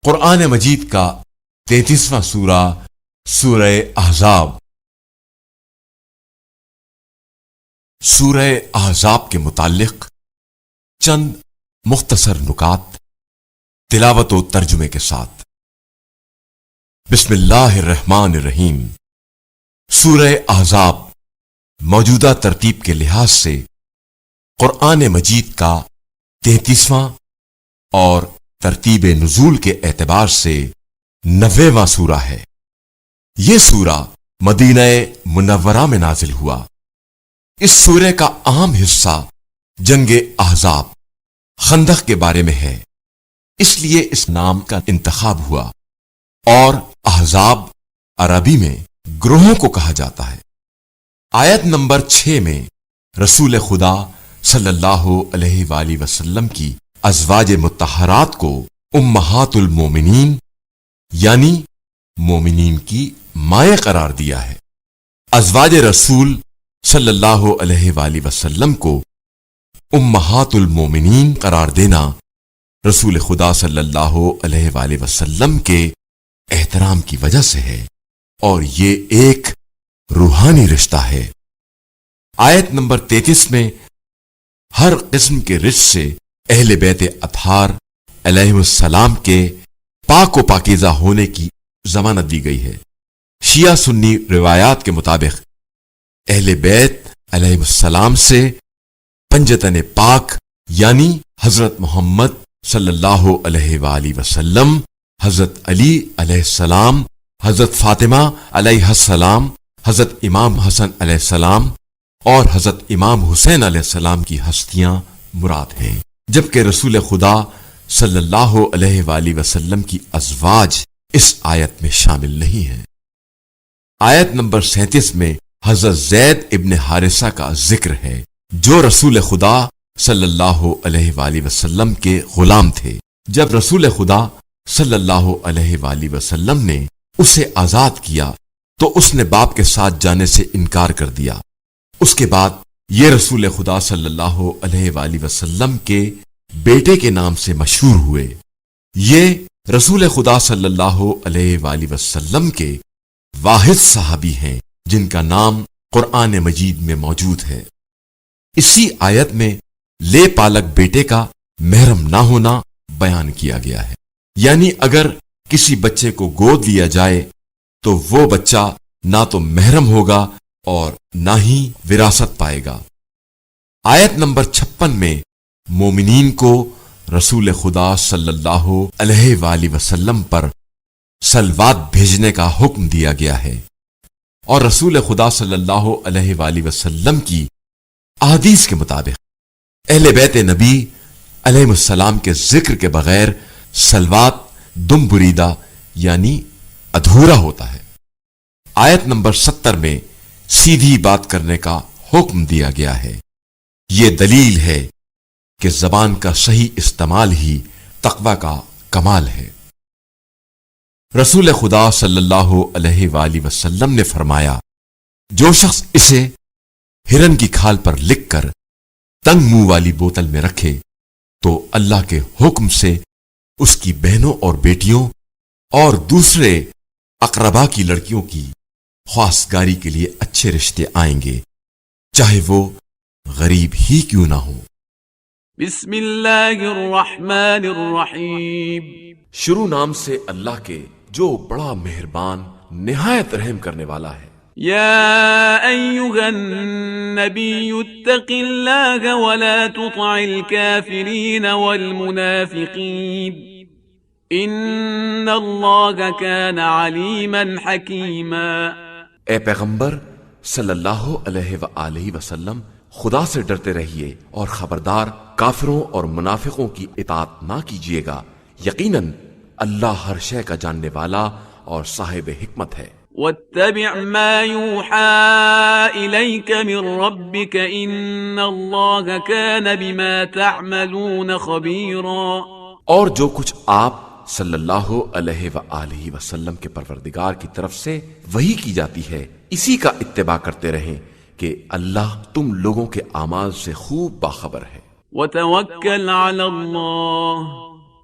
قرآن مجید کا 33واں سورہ سورہ احزاب۔ سورہ احزاب کے متعلق چند مختصر نکات تلاوت و ترجمے کے ساتھ۔ بسم اللہ الرحمن الرحیم۔ سورہ احزاب موجودہ ترتیب کے لحاظ سے قرآن مجید کا 33واں اور ترتیب نزول کے اعتبار سے 90واں سورہ ہے۔ یہ سورہ مدینہ منورہ میں نازل ہوا۔ اس سورہ کا اہم حصہ جنگ احزاب خندق کے بارے میں ہے، اس لیے اس نام کا انتخاب ہوا، اور احزاب عربی میں گروہوں کو کہا جاتا ہے۔ آیت نمبر 6 میں رسول خدا صلی اللہ علیہ وآلہ وسلم کی ازواج مطہرات کو امہات المومنین یعنی مومنین کی مائیں قرار دیا ہے۔ ازواج رسول صلی اللہ علیہ وآلہ وسلم کو امہات المومنین قرار دینا رسول خدا صلی اللہ علیہ وآلہ وسلم کے احترام کی وجہ سے ہے، اور یہ ایک روحانی رشتہ ہے۔ آیت نمبر 33 میں ہر قسم کے رزق سے اہل بیت اطہار علیہ السلام کے پاک و پاکیزہ ہونے کی ضمانت دی گئی ہے۔ شیعہ سنی روایات کے مطابق اہل بیت علیہ السلام سے پنجتن پاک یعنی حضرت محمد صلی اللہ علیہ وآلہ وسلم، حضرت علی علیہ السلام، حضرت فاطمہ علیہ السلام، حضرت امام حسن علیہ السلام اور حضرت امام حسین علیہ السلام کی ہستیاں مراد ہیں، جبکہ رسول خدا صلی اللہ علیہ وآلہ وسلم کی ازواج اس آیت میں شامل نہیں ہیں۔ آیت نمبر 37 میں حضرت زید ابن حارثہ کا ذکر ہے، جو رسول خدا صلی اللہ علیہ وآلہ وسلم کے غلام تھے۔ جب رسول خدا صلی اللہ علیہ وآلہ وسلم نے اسے آزاد کیا تو اس نے باپ کے ساتھ جانے سے انکار کر دیا۔ اس کے بعد یہ رسول خدا صلی اللہ علیہ وآلہ وسلم کے بیٹے کے نام سے مشہور ہوئے۔ یہ رسول خدا صلی اللہ علیہ وآلہ وسلم کے واحد صحابی ہیں جن کا نام قرآن مجید میں موجود ہے۔ اسی آیت میں لے پالک بیٹے کا محرم نہ ہونا بیان کیا گیا ہے، یعنی اگر کسی بچے کو گود لیا جائے تو وہ بچہ نہ تو محرم ہوگا اور نہ ہی وراثت پائے گا۔ آیت نمبر 56 میں مومنین کو رسول خدا صلی اللہ علیہ وآلہ وسلم پر صلوات بھیجنے کا حکم دیا گیا ہے، اور رسول خدا صلی اللہ علیہ وآلہ وسلم کی احادیث کے مطابق اہل بیت نبی علیہ السلام کے ذکر کے بغیر صلوات دم بریدہ یعنی ادھورا ہوتا ہے۔ آیت نمبر 70 میں سیدھی بات کرنے کا حکم دیا گیا ہے۔ یہ دلیل ہے کہ زبان کا صحیح استعمال ہی تقوی کا کمال ہے۔ رسول خدا صلی اللہ علیہ وآلہ وسلم نے فرمایا، جو شخص اسے ہرن کی کھال پر لکھ کر تنگ منہ والی بوتل میں رکھے تو اللہ کے حکم سے اس کی بہنوں اور بیٹیوں اور دوسرے اقربا کی لڑکیوں کی خواستگاری کے لیے اچھے رشتے آئیں گے، چاہے وہ غریب ہی کیوں نہ ہو۔ بسم اللہ الرحمن الرحیم۔ شروع نام سے اللہ کے جو بڑا مہربان نہایت رحم کرنے والا ہے۔ یا ایہا النبی اتق اللہ ولا تطع الكافرین والمنافقین ان اللہ کان علیما حکیما۔ اے پیغمبر صلی اللہ علیہ وآلہ وسلم، خدا سے ڈرتے رہیے اور خبردار کافروں اور منافقوں کی اطاعت نہ کیجیے گا، یقیناً اللہ ہر شے کا جاننے والا اور صاحب حکمت ہے۔ واتبع ما يوحى إليك من ربك إن الله كان بما تعملون خبيرا۔ اور جو کچھ آپ صلی اللہ علیہ وآلہ وسلم کے پروردگار کی طرف سے وحی کی جاتی ہے، اسی کا اتباع کرتے رہیں کہ اللہ تم لوگوں کے اعمال سے خوب باخبر ہے۔ وتوکل علی اللہ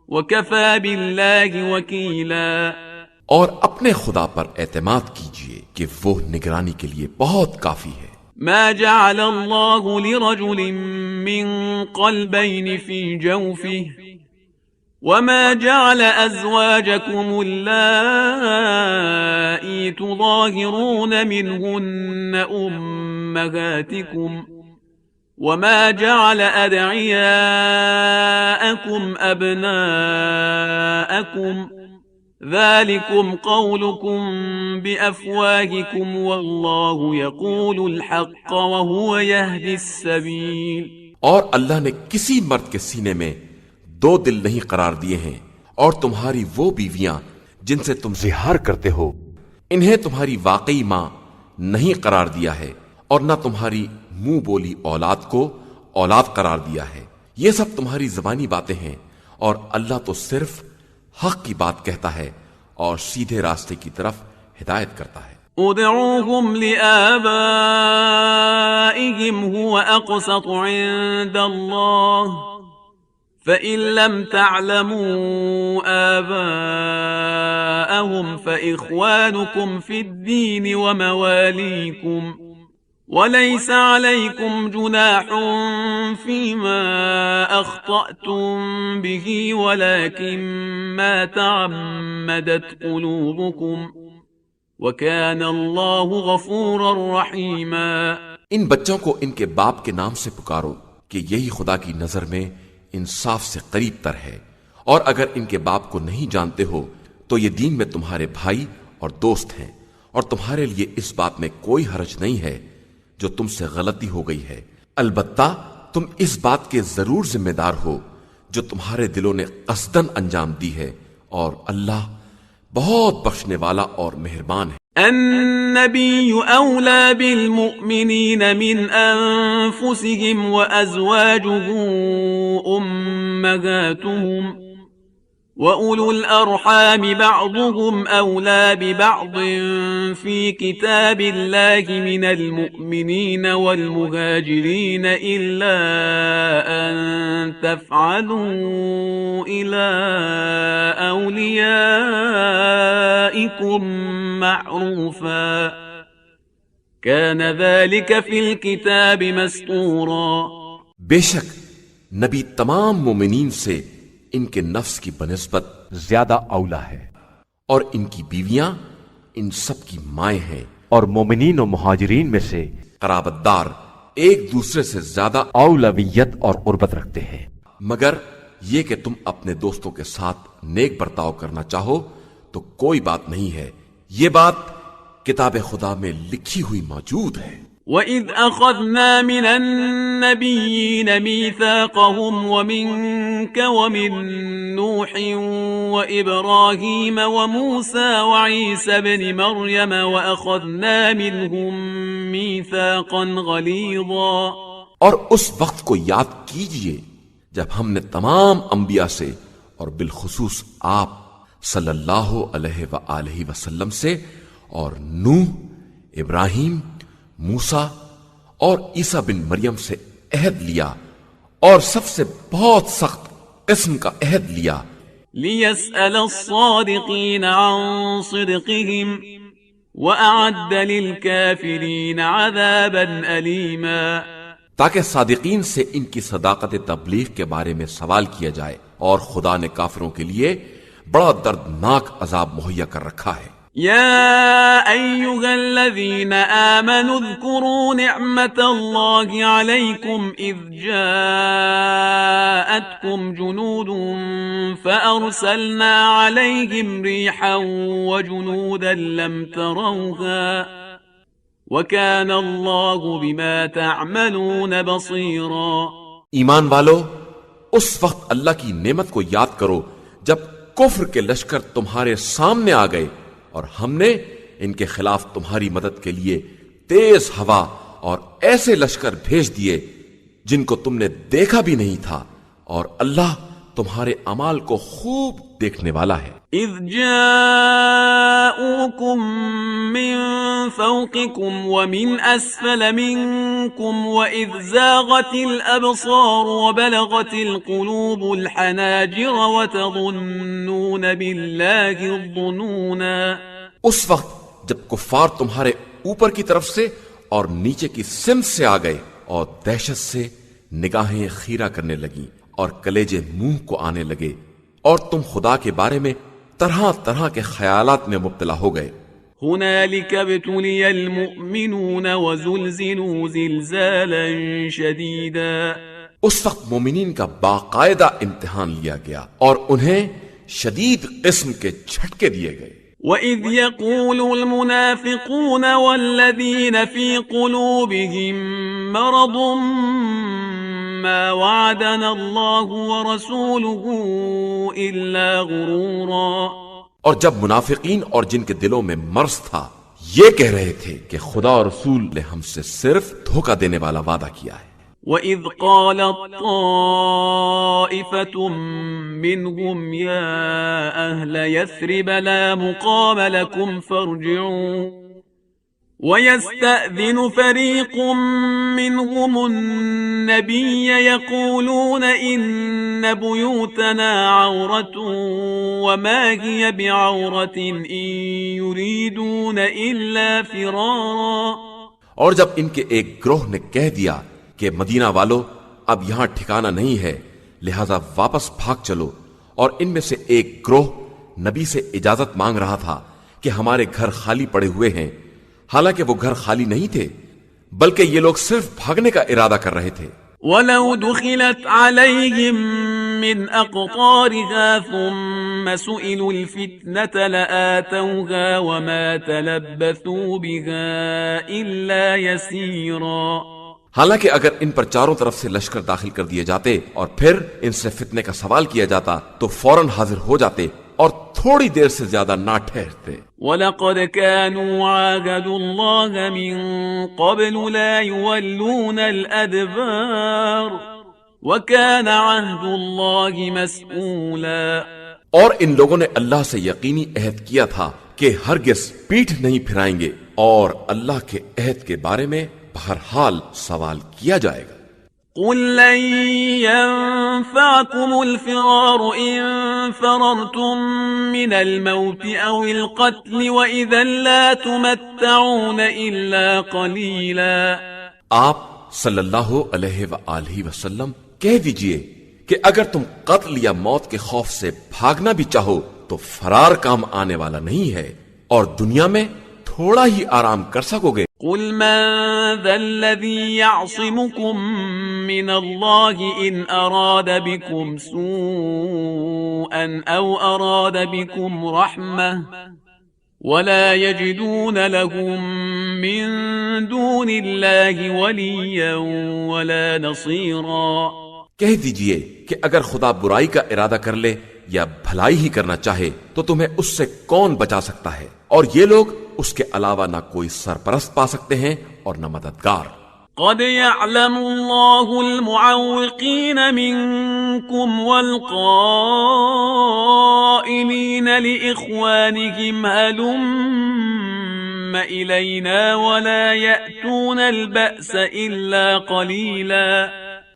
وَكَفَى بِاللَّهِ وَكِيلًا۔ اور اپنے خدا پر اعتماد کیجئے کہ وہ نگرانی کے لیے بہت کافی ہے۔ ما جعل الله لرجل من قلبين في جوفه وما جعل أزواجكم اللائي تظاهرون منهن أمهاتكم وما جعل أدعياءكم أبناءكم ذلكم قولكم بأفواهكم والله يقول الحق وهو يهدي السبيل۔ اور اللہ نے کسی مرد کے سینے میں دو دل نہیں قرار دیے ہیں، اور تمہاری وہ بیویاں جن سے تم زہار کرتے ہو انہیں تمہاری واقعی ماں نہیں قرار دیا ہے، اور نہ تمہاری منہ بولی اولاد کو اولاد قرار دیا ہے۔ یہ سب تمہاری زبانی باتیں ہیں، اور اللہ تو صرف حق کی بات کہتا ہے اور سیدھے راستے کی طرف ہدایت کرتا ہے۔ ادعوهم لآبائهم هو أقسط عند الله فإن لم تعلموا آباءهم فإخوانكم في الدين ومواليكم وليس عليكم جناح فيما أخطأتم به ولكن ما تعمدت قلوبكم وَكَانَ اللَّهُ غَفُورًا رَحِيمًا۔ ان بچوں کو ان کے باپ کے نام سے پکارو کہ یہی خدا کی نظر میں انصاف سے قریب تر ہے، اور اگر ان کے باپ کو نہیں جانتے ہو تو یہ دین میں تمہارے بھائی اور دوست ہیں، اور تمہارے لیے اس بات میں کوئی حرج نہیں ہے جو تم سے غلطی ہو گئی ہے، البتہ تم اس بات کے ضرور ذمہ دار ہو جو تمہارے دلوں نے قصدن انجام دی ہے، اور اللہ بہت بخشنے والا اور مہربان ہے۔ النبي أولى بالمؤمنين من أنفسهم وأزواجه أمهاتهم وأولو الأرحام بعضهم أولى ببعض في كتاب الله من المؤمنين والمهاجرين إلا أن تفعلوا إلى أوليائكم معروفا كان ذلك في الكتاب مسطورا۔ بے شک نبی تمام مومنین سے ان کے نفس کی بنسبت زیادہ اولا ہے، اور ان کی بیویاں ان سب کی مائیں ہیں، اور مومنین و مہاجرین میں سے قرابت دار ایک دوسرے سے زیادہ اولویت اور قربت رکھتے ہیں، مگر یہ کہ تم اپنے دوستوں کے ساتھ نیک برتاؤ کرنا چاہو تو کوئی بات نہیں ہے، یہ بات کتاب خدا میں لکھی ہوئی موجود ہے۔ وَإِذْ أَخَذْنَا مِنَ النَّبِيِّينَ مِيثَاقَهُمْ وَمِنْكَ وَمِنْ نُوحٍ وَإِبْرَاهِيمَ وَمُوسَى وَعِيسَى ابْنِ مَرْيَمَ وَأَخَذْنَا مِنْهُمْ مِيثَاقًا غَلِيظًا۔ اور اس وقت کو یاد کیجئے جب ہم نے تمام انبیاء سے اور بالخصوص آپ صلی اللہ علیہ وآلہ وسلم سے اور نوح، ابراہیم، موسیٰ اور عیسیٰ بن مریم سے عہد لیا، اور سب سے بہت سخت قسم کا عہد لیا، لِيَسْأَلَ الصَّادِقِينَ عَنْ صِدْقِهِمْ وَأَعَدَّ لِلْكَافِرِينَ عَذَابًا أَلِيمًا۔ تاکہ صادقین سے ان کی صداقت تبلیغ کے بارے میں سوال کیا جائے، اور خدا نے کافروں کے لیے بڑا دردناک عذاب مہیا کر رکھا ہے۔ يا أيها الذين آمنوا اذكروا نعمة الله عليكم إذ جاءتكم جنود فأرسلنا عليهم ريحا وجنودا لم تروها وكان الله بما تعملون بصيرا۔ ایمان والو، اس وقت اللہ کی نعمت کو یاد کرو جب کفر کے لشکر تمہارے سامنے آ گئے، اور ہم نے ان کے خلاف تمہاری مدد کے لیے تیز ہوا اور ایسے لشکر بھیج دیے جن کو تم نے دیکھا بھی نہیں تھا، اور اللہ تمہارے اعمال کو خوب دیکھنے والا ہے۔ اذ جاءوكم من فوقكم ومن اسفل منكم منكم وإذ زاغت الأبصار وبلغت القلوب الحناجر وتظنون بالله الظنونا. اس وقت جب کفار تمہارے اوپر کی طرف سے اور نیچے کی سمت سے آ گئے اور دہشت سے نگاہیں خیرہ کرنے لگیں اور کلیجے منہ کو آنے لگے اور تم خدا کے بارے میں طرح طرح کے خیالات میں مبتلا ہو گئے. هنالك ابتلي المؤمنون وزلزلوا زلزالا شديدا. اس وقت مومنین کا باقاعدہ امتحان لیا گیا اور انہیں شدید قسم کے جھٹکے دیے گئے. وَإِذْ يَقُولُ الْمُنَافِقُونَ وَالَّذِينَ فِي قُلُوبِهِم مَّرَضٌ مَّا وَعَدَنَا اللَّهُ وَرَسُولُهُ إِلَّا غُرُورًا. اور جب منافقین اور جن کے دلوں میں مرض تھا یہ کہہ رہے تھے کہ خدا اور رسول نے ہم سے صرف دھوکہ دینے والا وعدہ کیا ہے. وَإِذْ قَالَتْ طَائِفَةٌ مِّنْهُمْ يَا أَهْلَ يَثْرِبَ لَا مُقَامَ لَكُمْ فَارْجِعُوا وَيَسْتَأْذِنُ فَرِيقٌ مِّنْهُمُ النَّبِيَّ يَقُولُونَ إِنَّ بُيُوتَنَا عَوْرَةٌ وَمَا هِيَ بِعَوْرَةٍ إِن يُرِيدُونَ إِلَّا فِرَارًا. اور جب ان کے ایک گروہ نے کہہ دیا کہ مدینہ والو اب یہاں ٹھکانہ نہیں ہے لہذا واپس بھاگ چلو، اور ان میں سے ایک گروہ نبی سے اجازت مانگ رہا تھا کہ ہمارے گھر خالی پڑے ہوئے ہیں، حالانکہ وہ گھر خالی نہیں تھے بلکہ یہ لوگ صرف بھاگنے کا ارادہ کر رہے تھے. وَلَوْ دُخِلَتْ عَلَيْهِمْ مِنْ أَقْطَارِهَا ثُمَّ سُئِلُوا الْفِتْنَةَ لَآتَوْهَا وَمَا تَلَبَّثُوا بِهَا إِلَّا يَسِيرًا. حالانکہ اگر ان پر چاروں طرف سے لشکر داخل کر دیے جاتے اور پھر ان سے فتنے کا سوال کیا جاتا تو فوراً حاضر ہو جاتے اور تھوڑی دیر سے زیادہ نہ ٹھہرتے. وَلَقَدْ كَانُوا عَاهَدُوا اللَّهَ مِن قَبْلُ لَا يُوَلُّونَ الْأَدْبَارَ وَكَانَ عَهْدُ اللَّهِ مَسْئُولًا. اور ان لوگوں نے اللہ سے یقینی عہد کیا تھا کہ ہرگز پیٹھ نہیں پھرائیں گے، اور اللہ کے عہد کے بارے میں بہرحال سوال کیا جائے گا. قُل لَّن يَنفَعَكُمُ الْفِرَارُ إِن فَرَرْتُم مِّنَ الْمَوْتِ أَوِ الْقَتْلِ وَإِذًا لَّا تُمَتَّعُونَ إِلَّا قَلِيلًا. آپ صلی اللہ علیہ وآلہ وسلم کہہ دیجئے کہ اگر تم قتل یا موت کے خوف سے بھاگنا بھی چاہو تو فرار کام آنے والا نہیں ہے اور دنیا میں تھوڑا ہی آرام کر سکو گے. قُلْ مَن ذَا الَّذِي يَعْصِمُكُم مِّنَ اللَّهِ إِنْ أَرَادَ بِكُمْ سُوءًا أَوْ أَرَادَ بِكُمْ رَحْمَةً وَلَا يَجِدُونَ لَهُم مِّن دُونِ اللَّهِ وَلِيًّا وَلَا نَصِيرًا. کہہ دیجئے کہ اگر خدا برائی کا ارادہ کر لے یا بھلائی ہی کرنا چاہے تو تمہیں اس سے کون بچا سکتا ہے، اور یہ لوگ اس کے علاوہ نہ کوئی سرپرست پا سکتے ہیں اور نہ مددگار. قد يعلم الله المعوقين منكم والقائلين لإخوانهم هلم إلينا ولا يأتون البأس إلا قليلا.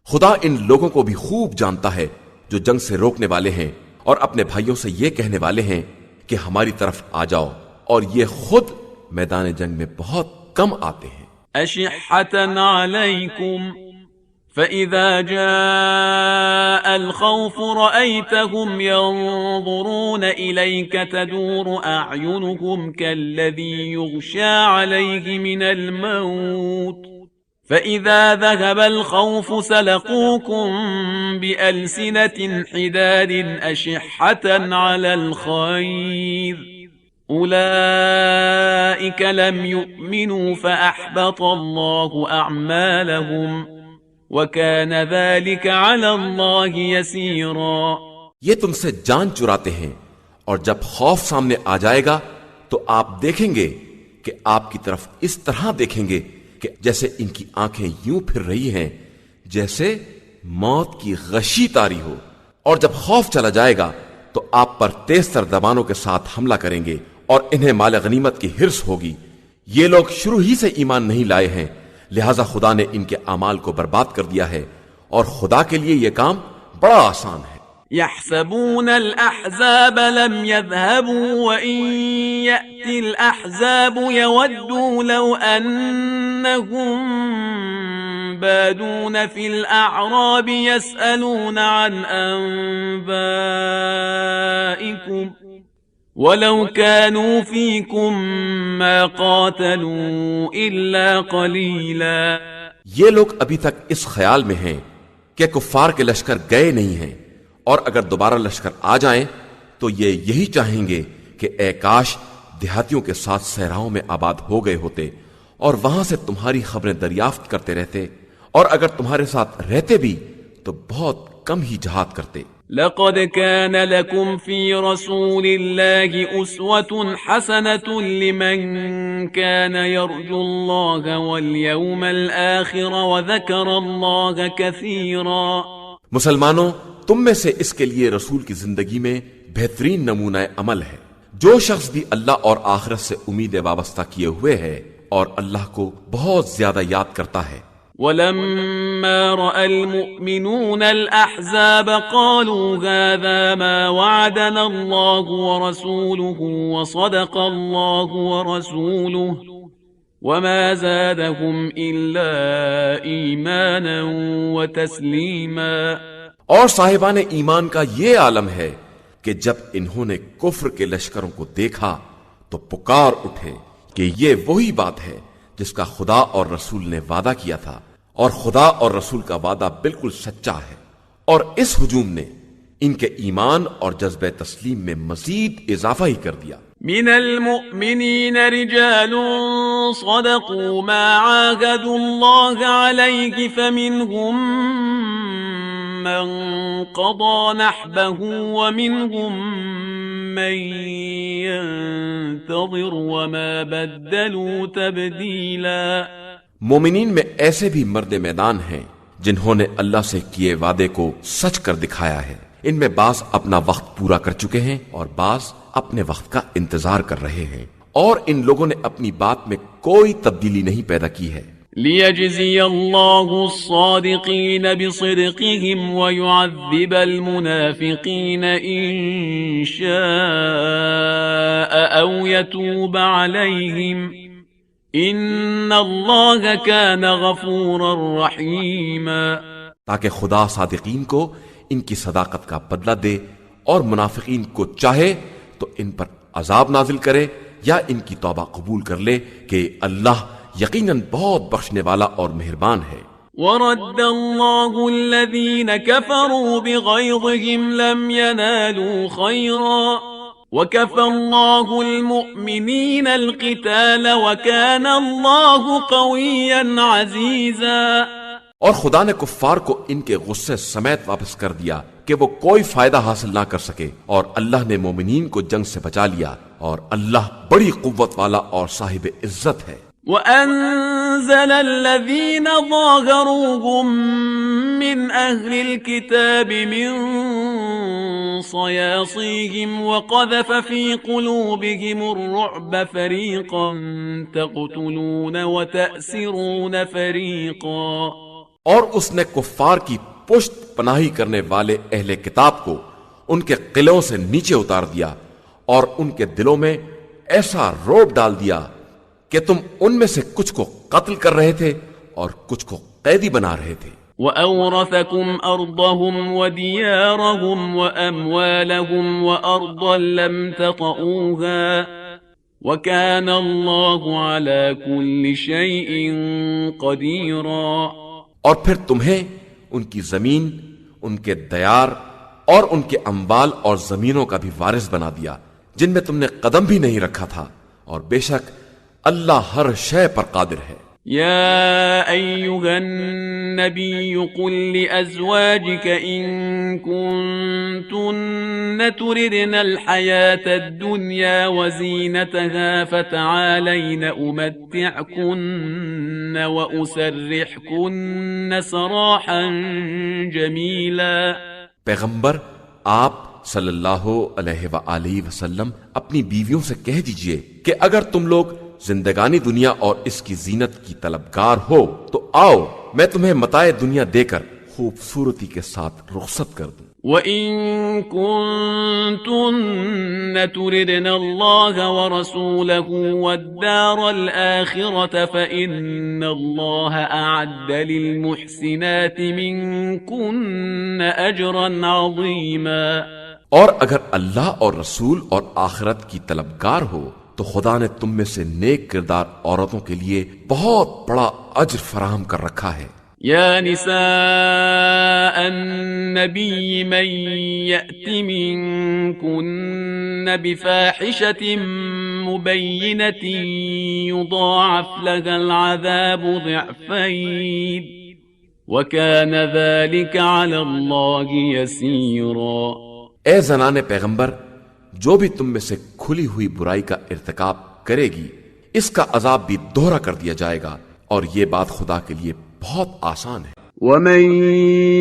خدا ان لوگوں کو بھی خوب جانتا ہے جو جنگ سے روکنے والے ہیں اور اپنے بھائیوں سے یہ کہنے والے ہیں کہ ہماری طرف آ جاؤ، اور یہ خود میدان جنگ میں بہت کم آتے ہیں. أشحة عليكم فإذا جاء الخوف رأيتهم ينظرون إليك تدور أعينهم كالذي يغشى عليه من الموت فإذا ذهب الخوف سلقوكم بألسنة حداد أشحة على الخير أولئك لم يؤمنوا فأحبط الله أعمالهم وكان ذلك على الله يسيرا. یہ تم سے جان چراتے ہیں، اور جب خوف سامنے آ جائے گا تو آپ دیکھیں گے کہ آپ کی طرف اس طرح دیکھیں گے کہ جیسے ان کی آنکھیں یوں پھر رہی ہیں جیسے موت کی غشی تاری ہو، اور جب خوف چلا جائے گا تو آپ پر تیز تر زبانوں کے ساتھ حملہ کریں گے اور انہیں مال غنیمت کی ہرس ہوگی. یہ لوگ شروع ہی سے ایمان نہیں لائے ہیں لہذا خدا نے ان کے اعمال کو برباد کر دیا ہے، اور خدا کے لیے یہ کام بڑا آسان ہے۔ يحسبون الأحزاب لم يذهبوا وإن يأتي الأحزاب يودوا لو أنهم بادون في الأعراب يسألون عن أنبائكم ولو كانوا فيكم ما قاتلوا إلا قليلا۔ یہ لوگ ابھی تک اس خیال میں ہیں کہ کفار کے لشکر گئے نہیں ہیں، اور اگر دوبارہ لشکر آ جائیں تو یہ یہی چاہیں گے کہ اے کاش دیہاتیوں کے ساتھ صحراؤں میں آباد ہو گئے ہوتے اور وہاں سے تمہاری خبریں دریافت کرتے رہتے، اور اگر تمہارے ساتھ رہتے بھی تو بہت کم ہی جہاد کرتے۔ لقد كان لكم في رسول الله أسوة حسنة لمن كان يرجو الله واليوم الآخر وذكر الله كثيرا۔ مسلمانوں، تم میں سے اس کے لیے رسول کی زندگی میں بہترین نمونہ عمل ہے جو شخص بھی اللہ اور آخرت سے امید وابستہ کیے ہوئے ہے اور اللہ کو بہت زیادہ یاد کرتا ہے۔ ولما رأى المؤمنون الأحزاب قالوا هذا ما وعدنا الله ورسوله وصدق الله ورسوله وما زادهم إلا إيمانا وتسليما۔ اور صاحبان ایمان کا یہ عالم ہے کہ جب انہوں نے کفر کے لشکروں کو دیکھا تو پکار اٹھے کہ یہ وہی بات ہے جس کا خدا اور رسول نے وعدہ کیا تھا، اور خدا اور رسول کا وعدہ بالکل سچا ہے۔ اور اس ہجوم نے ان کے ایمان اور جذبہ تسلیم میں مزید اضافہ ہی کر دیا۔ من المؤمنين رجال صدقوا ما عاهدوا الله عليه فمنهم من قضى نحبه ومنهم من ينتظر وما بدلوا تبديلا۔ مومنین میں ایسے بھی مرد میدان ہیں جنہوں نے اللہ سے کیے وعدے کو سچ کر دکھایا ہے، ان میں بعض اپنا وقت پورا کر چکے ہیں اور بعض اپنے وقت کا انتظار کر رہے ہیں، اور ان لوگوں نے اپنی بات میں کوئی تبدیلی نہیں پیدا کی ہے۔ لِيَجْزِيَ اللَّهُ الصَّادِقِينَ بِصِدْقِهِمْ وَيُعَذِّبَ الْمُنَافِقِينَ إِن شَاءَ أَوْ يَتُوبَ عَلَيْهِمْ إِنَّ اللَّهَ كَانَ غَفُورًا رَحِيمًا۔ تاکہ خدا صادقین کو ان کی صداقت کا بدلہ دے، اور منافقین کو چاہے تو ان پر عذاب نازل کرے یا ان کی توبہ قبول کر لے کہ اللہ یقیناً بہت بخشنے والا اور مہربان ہے۔ وَرَدَّ اللَّهُ الَّذِينَ كَفَرُوا بِغَيْظِهِمْ لَمْ يَنَالُوا خَيْرًا وَكَفَى اللَّهُ الْمُؤْمِنِينَ الْقِتَالَ وَكَانَ اللَّهُ قَوِيًّا عَزِيزًا۔ اور خدا نے کفار کو ان کے غصے سمیت واپس کر دیا کہ وہ کوئی فائدہ حاصل نہ کر سکے، اور اللہ نے مومنین کو جنگ سے بچا لیا، اور اللہ بڑی قوت والا اور صاحب عزت ہے۔ وَأَنزَلَ الَّذِينَ ظَاهَرُوهُم مِّنْ أَهْلِ الْكِتَابِ مِنْ صَيَاصِيهِمْ وَقَذَفَ فِي قُلُوبِهِمُ الرُّعْبَ فَرِيقًا تَقْتُلُونَ وَتَأْسِرُونَ فَرِيقًا۔ اور اس نے کفار کی پشت پناہی کرنے والے اہل کتاب کو ان کے قلعوں سے نیچے اتار دیا، اور ان کے دلوں میں ایسا روب ڈال دیا کہ تم ان میں سے کچھ کو قتل کر رہے تھے اور کچھ کو قیدی بنا رہے تھے۔ وَأَوْرَثَكُمْ أَرْضَهُمْ وَدِيَارَهُمْ وَأَمْوَالَهُمْ وَأَرْضًا لَمْ تَطَئُوهَا وَكَانَ اللَّهُ عَلَى كُلِّ شَيْءٍ قَدِيرًا۔ اور پھر تمہیں ان کی زمین، ان کے دیار اور ان کے اموال اور زمینوں کا بھی وارث بنا دیا جن میں تم نے قدم بھی نہیں رکھا تھا، اور بے شک اللہ ہر شے پر قادر ہے۔ يا أيها النبي قل لأزواجك إن كنتن تردن الحياة الدنيا وزينتها فتعالين أمتعكن وأسرحكن سراحا جميلا۔ پیغمبر آپ صلی اللہ علیہ وآلہ وسلم اپنی بیویوں سے کہہ دیجئے کہ اگر تم لوگ زندگانی دنیا اور اس کی زینت کی طلبگار ہو تو آؤ میں تمہیں متاع دنیا دے کر خوبصورتی کے ساتھ رخصت کر دوں۔ وَإِن كُنتُنَّ تُرِدْنَ اللَّهَ وَرَسُولَهُ وَالدَّارَ الْآخِرَةَ فَإِنَّ اللَّهَ أَعَدَّ لِلْمُحْسِنَاتِ مِنكُنَّ أَجْرًا عَظِيمًا۔ اور اگر اللہ اور رسول اور آخرت کی طلبگار ہو تو خدا نے تم میں سے نیک کردار عورتوں کے لیے بہت بڑا اجر فراہم کر رکھا ہے۔ يا نساء النبي من يأت منكن بفاحشة مبينة يضاعف لها العذاب ضعفين وكان ذلك على الله يسيرا۔ اے زنان پیغمبر، جو بھی تم میں سے کھلی ہوئی برائی کا ارتکاب کرے گی اس کا عذاب بھی دوہرا کر دیا جائے گا، اور یہ بات خدا کے لیے بہت آسان ہے۔ وَمَن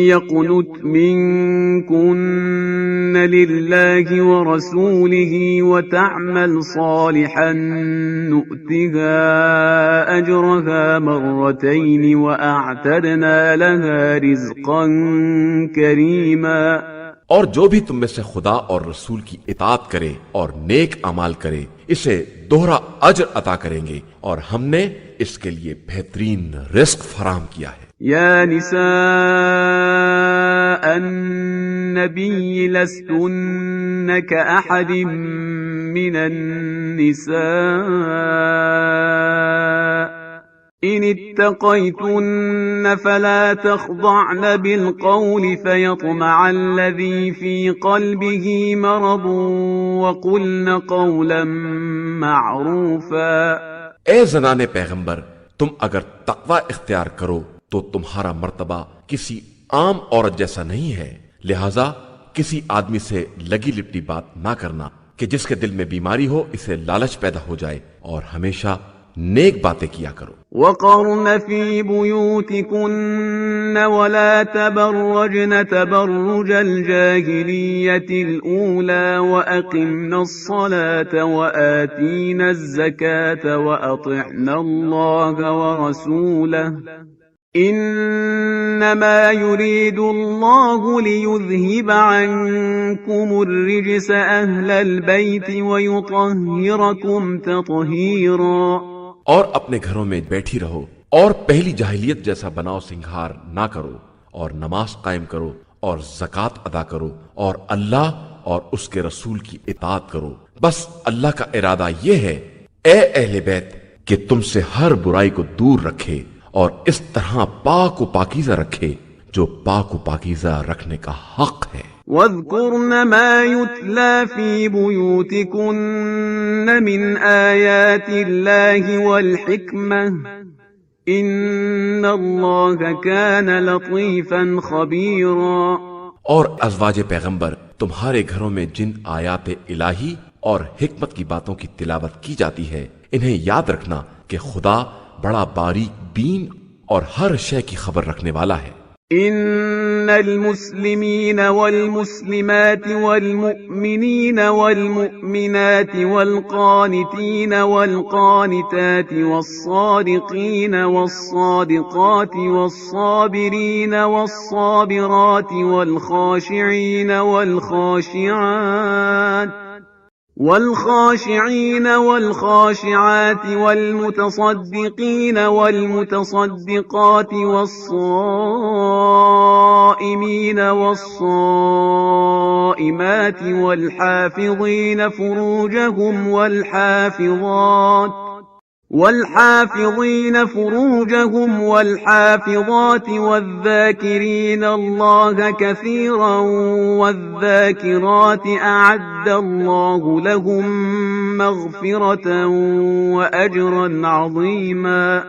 يَقْنُتْ مِنكُنَّ لِلَّهِ وَرَسُولِهِ وَتَعْمَلْ صَالِحًا نُؤْتِهَا أَجْرَهَا مَرَّتَيْنِ وَأَعْتَدْنَا لَهَا رِزْقًا كَرِيمًا۔ اور جو بھی تم میں سے خدا اور رسول کی اطاعت کرے اور نیک اعمال کرے اسے دوہرا اجر عطا کریں گے، اور ہم نے اس کے لیے بہترین رزق فراہم کیا ہے۔ یا نساء النبی لستن کأحد من النساء إن اتقيتن فلا تخضعن بالقول فيطمع الذي في قلبه مرض وقلن قولا معروفا۔ اے زنان پیغمبر، تم اگر تقوی اختیار کرو تو تمہارا مرتبہ کسی عام عورت جیسا نہیں ہے، لہذا کسی آدمی سے لگی لپٹی بات نہ کرنا کہ جس کے دل میں بیماری ہو اسے لالچ پیدا ہو جائے، اور ہمیشہ نیک باتیں کیا کرو۔ وَقَرْنَ فِي بُيُوتِكُنَّ وَلَا تَبَرَّجْنَ تَبَرُّجَ الْجَاهِلِيَّةِ الْأُولَى وَأَقِمْنَ الصَّلَاةَ وَآتِينَ الزَّكَاةَ وَأَطِعْنَ اللَّهَ وَرَسُولَهُ إِنَّمَا يُرِيدُ اللَّهُ لِيُذْهِبَ عَنكُمُ الرِّجْسَ أَهْلَ الْبَيْتِ وَيُطَهِّرَكُمْ تَطْهِيرًا۔ اور اپنے گھروں میں بیٹھی رہو اور پہلی جاہلیت جیسا بناؤ سنگھار نہ کرو، اور نماز قائم کرو اور زکوٰۃ ادا کرو، اور اللہ اور اس کے رسول کی اطاعت کرو۔ بس اللہ کا ارادہ یہ ہے اے اہل بیت کہ تم سے ہر برائی کو دور رکھے اور اس طرح پاک و پاکیزہ رکھے جو پاک و پاکیزہ رکھنے کا حق ہے۔ وَاذْكُرْنَ مَا يُتْلَى فِي بُيُوتِكُنَّ مِنْ آيَاتِ اللَّهِ وَالْحِكْمَةِ إِنَّ اللَّهَ كَانَ لَطِيفًا خَبِيرًا۔ اور ازواج پیغمبر، تمہارے گھروں میں جن آیات الہی اور حکمت کی باتوں کی تلاوت کی جاتی ہے انہیں یاد رکھنا کہ خدا بڑا باریک بین اور ہر شے کی خبر رکھنے والا ہے۔ ان المسلمین والمسلمات والمؤمنین والمؤمنات والقانتین والقانتات والصادقین والصادقات والصابرین والصابرات والخاشعین والخاشعين والخاشعات والمتصدقين والمتصدقات والصائمين والصائمات والحافظين فروجهم والحافظات والذاكرين الله كثيرا والذاكرات أعد الله لهم مغفرة وأجرا عظيما۔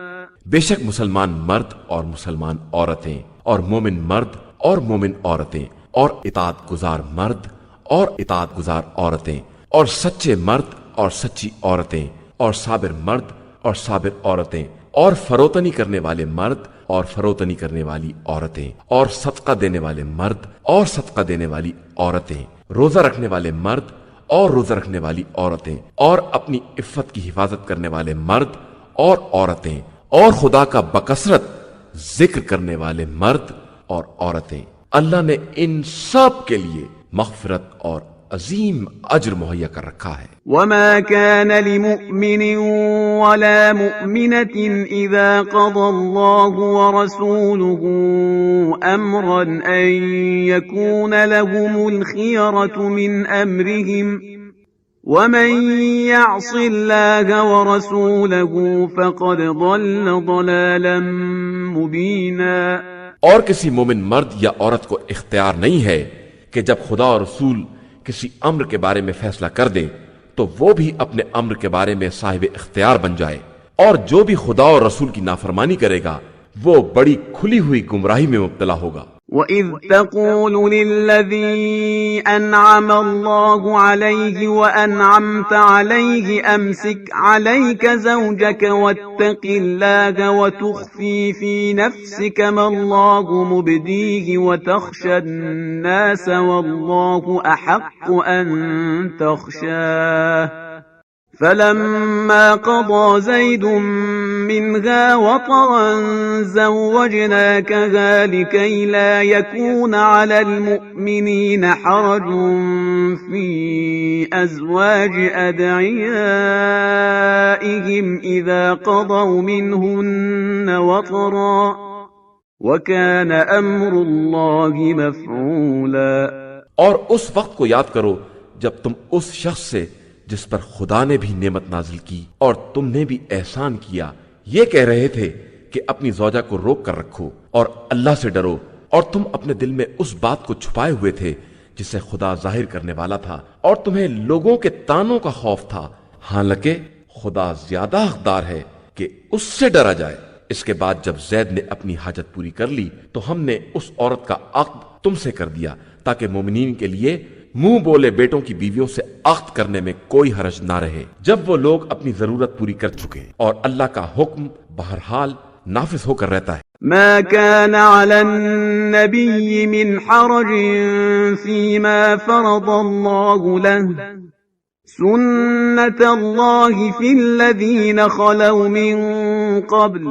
بے شک مسلمان مرد اور مسلمان عورتیں اور مومن مرد اور مومن عورتیں اور اطاعت گزار مرد اور اطاعت گزار عورتیں اور سچے مرد اور سچی عورتیں اور صابر مرد اور صابر عورتیں اور فروتنی کرنے والے مرد اور فروتنی کرنے والی عورتیں اور صدقہ دینے والے مرد اور صدقہ دینے والی عورتیں، روزہ رکھنے والے مرد اور روزہ رکھنے والی عورتیں اور اپنی عفت کی حفاظت کرنے والے مرد اور عورتیں اور خدا کا بکثرت ذکر کرنے والے مرد اور عورتیں، اللہ نے ان سب کے لیے مغفرت اور عظیم اجر مہیا کر رکھا ہے۔ وما كان لمؤمن ولا مؤمنة إذا قضى الله ورسوله أمرا أن يكون لهم الخيرة من أمرهم ومن يعص الله ورسوله فقد ضل ضلالا مبينا۔ اور کسی مومن مرد یا عورت کو اختیار نہیں ہے کہ جب خدا اور رسول کسی امر کے بارے میں فیصلہ کر دیں تو وہ بھی اپنے امر کے بارے میں صاحب اختیار بن جائے، اور جو بھی خدا اور رسول کی نافرمانی کرے گا وہ بڑی کھلی ہوئی گمراہی میں مبتلا ہوگا۔ وَإِذْ تَقُولُ لِلَّذِي أَنْعَمَ اللَّهُ عَلَيْهِ وَأَنْعَمْتَ عَلَيْهِ أَمْسِكْ عَلَيْكَ زَوْجَكَ وَاتَّقِ اللَّهَ وَتُخْفِي فِي نَفْسِكَ مَا اللَّهُ مُبْدِيهِ وَتَخْشَى النَّاسَ وَاللَّهُ أَحَقُّ أَن تَخْشَاهُ فلما قضى زيد منها وطرا زوجناكها لكي لا يكون على المؤمنين حرج في أزواج أدعيائهم إذا قضوا منهن وطرا وكان أمر الله مفعولا۔ اور اس وقت کو یاد کرو جب تم اس شخص سے جس پر خدا نے بھی نعمت نازل کی اور تم نے بھی احسان کیا یہ کہہ رہے تھے کہ اپنی زوجہ کو روک کر رکھو اور اللہ سے ڈرو، اور تم اپنے دل میں اس بات کو چھپائے ہوئے تھے جسے خدا ظاہر کرنے والا تھا، اور تمہیں لوگوں کے طعنوں کا خوف تھا، حالانکہ خدا زیادہ حقدار ہے کہ اس سے ڈرا جائے۔ اس کے بعد جب زید نے اپنی حاجت پوری کر لی تو ہم نے اس عورت کا عقد تم سے کر دیا تاکہ مومنین کے لیے منہ بولے بیٹوں کی بیویوں سے عقد کرنے میں کوئی حرج نہ رہے جب وہ لوگ اپنی ضرورت پوری کر چکے، اور اللہ کا حکم بہرحال نافذ ہو کر رہتا ہے۔ ما كان على النبي من حرج فيما فرض الله له سنة الله في الذين خلوا من قبل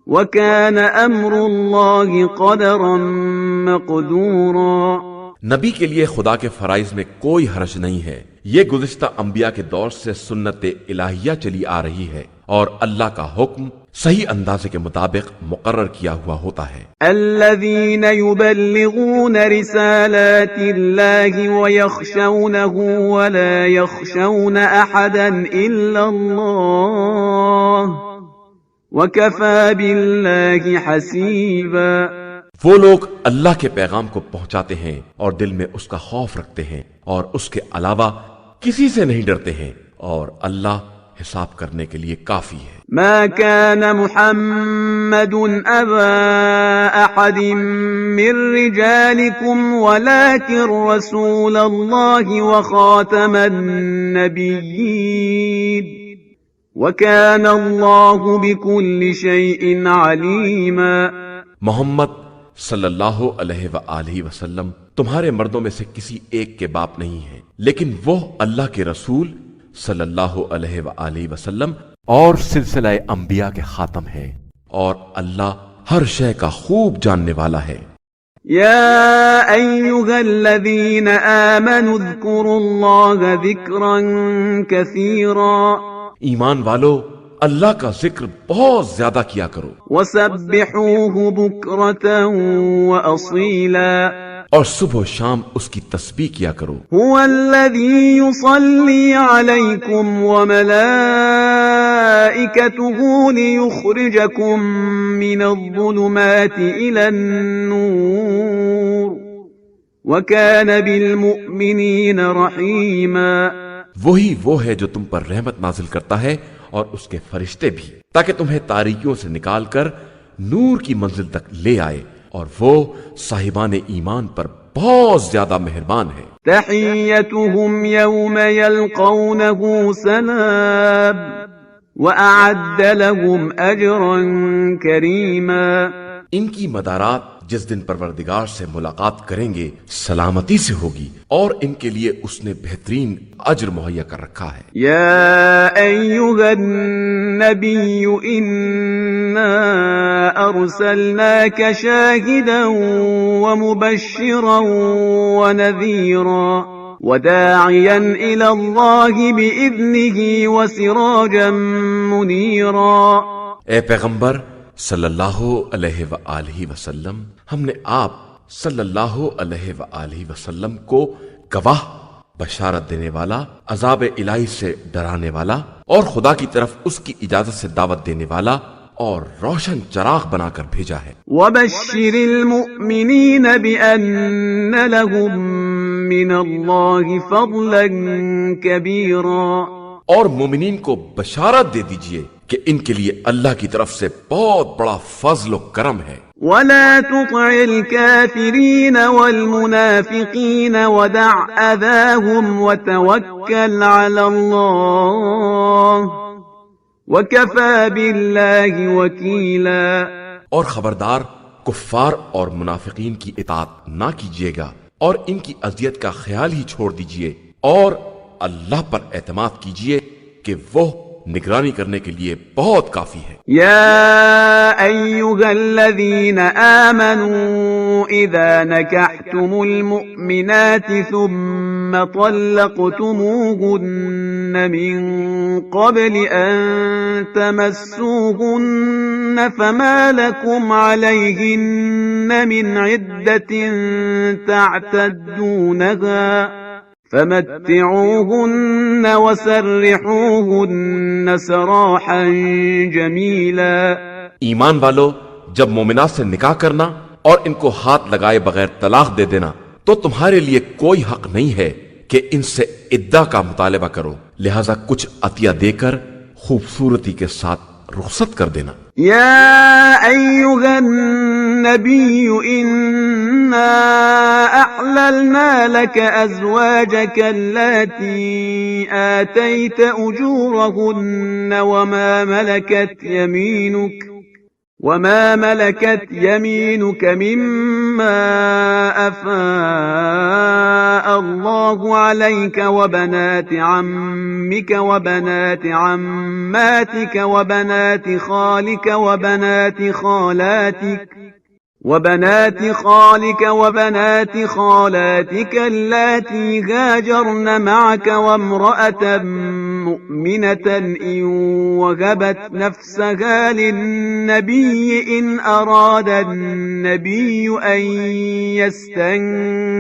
وكان أمر الله قدرا مقدورا۔ نبی کے لیے خدا کے فرائض میں کوئی حرج نہیں ہے، یہ گزشتہ انبیاء کے دور سے سنت الہیہ چلی آ رہی ہے، اور اللہ کا حکم صحیح اندازے کے مطابق مقرر کیا ہوا ہوتا ہے۔ الذين يبلغون رسالات الله ويخشونه ولا يخشون أحدا إلا الله وكفى بالله حسيبا۔ وہ لوگ اللہ کے پیغام کو پہنچاتے ہیں اور دل میں اس کا خوف رکھتے ہیں اور اس کے علاوہ کسی سے نہیں ڈرتے ہیں، اور اللہ حساب کرنے کے لیے کافی ہے۔ ما كان محمد أبا أحد من رجالكم ولكن رسول الله وخاتم النبيين وكان الله بكل شيء عليما۔ محمد صلی اللہ علیہ وآلہ وسلم تمہارے مردوں میں سے کسی ایک کے باپ نہیں ہیں، لیکن وہ اللہ کے رسول صلی اللہ علیہ وآلہ وسلم اور سلسلہ انبیاء کے خاتم ہیں، اور اللہ ہر شے کا خوب جاننے والا ہے۔ يا أيها الذين آمنوا اذكروا الله ذكرا كثيرا، ایمان والو اللہ کا ذکر بہت زیادہ کیا کرو، وسبحوه بكرة وأصيلا، اور صبح و شام اس کی تسبیح کیا کرو۔ هو الذي يصلي عليكم وملائكته ليخرجكم من الظلمات إلى النور وكان بالمؤمنين رحيما۔ وہی وہ ہے جو تم پر رحمت نازل کرتا ہے اور اس کے فرشتے بھی، تاکہ تمہیں تاریکیوں سے نکال کر نور کی منزل تک لے آئے، اور وہ صاحبان ایمان پر بہت زیادہ مہربان ہے۔ تحیتهم یوم یلقونه سلام وأعد لهم أجرا کریما۔ ان کی مدارات جس دن پروردگار سے ملاقات کریں گے سلامتی سے ہوگی، اور ان کے لیے اس نے بہترین اجر مہیا کر رکھا ہے۔ يا أيها النبي إنا أرسلناك شاهدا ومبشرا ونذيرا وداعيا إلى الله بإذنه وسراجا منيرا۔ اے پیغمبر صلی اللہ علیہ وآلہ وسلم، ہم نے آپ صلی اللہ علیہ وآلہ وسلم کو گواہ، بشارت دینے والا، عذاب الہی سے ڈرانے والا، اور خدا کی طرف اس کی اجازت سے دعوت دینے والا اور روشن چراغ بنا کر بھیجا ہے۔ وبشر المؤمنین بأن لهم من اللہ فضلا کبیرا، اور مومنین کو بشارت دے دیجئے کہ ان کے لیے اللہ کی طرف سے بہت بڑا فضل و کرم ہے۔ ولا تطع الكافرين والمنافقين ودع أذاهم وتوكل على الله وكفى بالله وكيلا۔ اور خبردار کفار اور منافقین کی اطاعت نہ کیجیے گا، اور ان کی اذیت کا خیال ہی چھوڑ دیجیے، اور اللہ پر اعتماد کیجیے کہ وہ نگرانی کرنے کے لیے بہت کافی ہے۔ یا ایھا الذین آمنوا اذا نکحتم المؤمنات ثم طلقتموهن من قبل ان تمسوهن فما لكم عليهن من عدة تعتدونها فمتعوهن وسرحوهن سراحا جمیلا۔ ایمان والو، جب مومنات سے نکاح کرنا اور ان کو ہاتھ لگائے بغیر طلاق دے دینا تو تمہارے لیے کوئی حق نہیں ہے کہ ان سے عدہ کا مطالبہ کرو، لہذا کچھ عطیہ دے کر خوبصورتی کے ساتھ رخصت کر دینا۔ یا ایھا النبی انا احللنا لك ازواجك اللاتي آتيت اجورهن وما ملكت يمينك مما أفاء الله عليك وبنات عمك وبنات عماتك وبنات خالك وبنات خالاتك اللاتي هاجرن معك وامرأة مؤمنة إن وهبت نفسها للنبي إن أراد النبي أن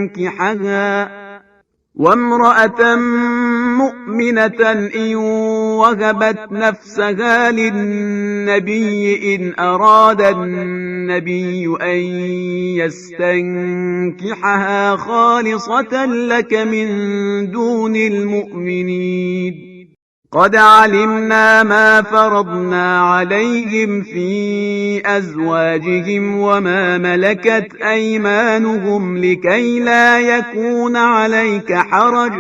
يستنكحها وامرأة مؤمنة إن وهبت نفسها للنبي إن أراد النبي أن يستنكحها خالصة لك من دون المؤمنين قد علمنا ما فرضنا عليهم في أزواجهم وما ملكت أيمانهم لكي لا يكون عليك حرج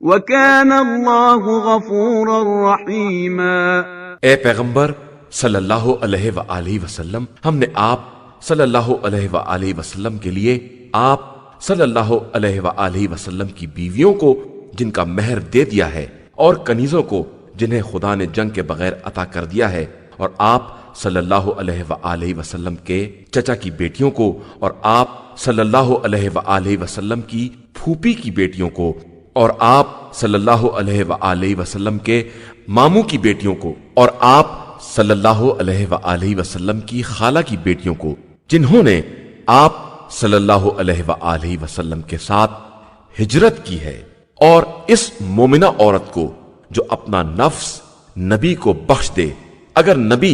وكان الله غفورا رحيما۔ اے پیغمبر صلی اللہ علیہ وآلہ وسلم، ہم نے آپ صلی اللہ علیہ وآلہ وسلم کے لیے آپ صلی اللہ علیہ وآلہ وسلم کی بیویوں کو جن کا مہر دے دیا ہے، اور کنیزوں کو جنہیں خدا نے جنگ کے بغیر عطا کر دیا ہے، اور آپ صلی اللہ علیہ وآلہ وسلم کے چچا کی بیٹیوں کو، اور آپ صلی اللہ علیہ وآلہ وسلم کی پھوپھی کی بیٹیوں کو، اور آپ صلی اللہ علیہ وآلہ وسلم کے ماموں کی بیٹیوں کو، اور آپ صلی اللہ علیہ وآلہ وسلم کی خالہ کی بیٹیوں کو، جنہوں نے آپ صلی اللہ علیہ وآلہ وسلم کے ساتھ ہجرت کی ہے، اور اس مومنہ عورت کو جو اپنا نفس نبی کو بخش دے، اگر نبی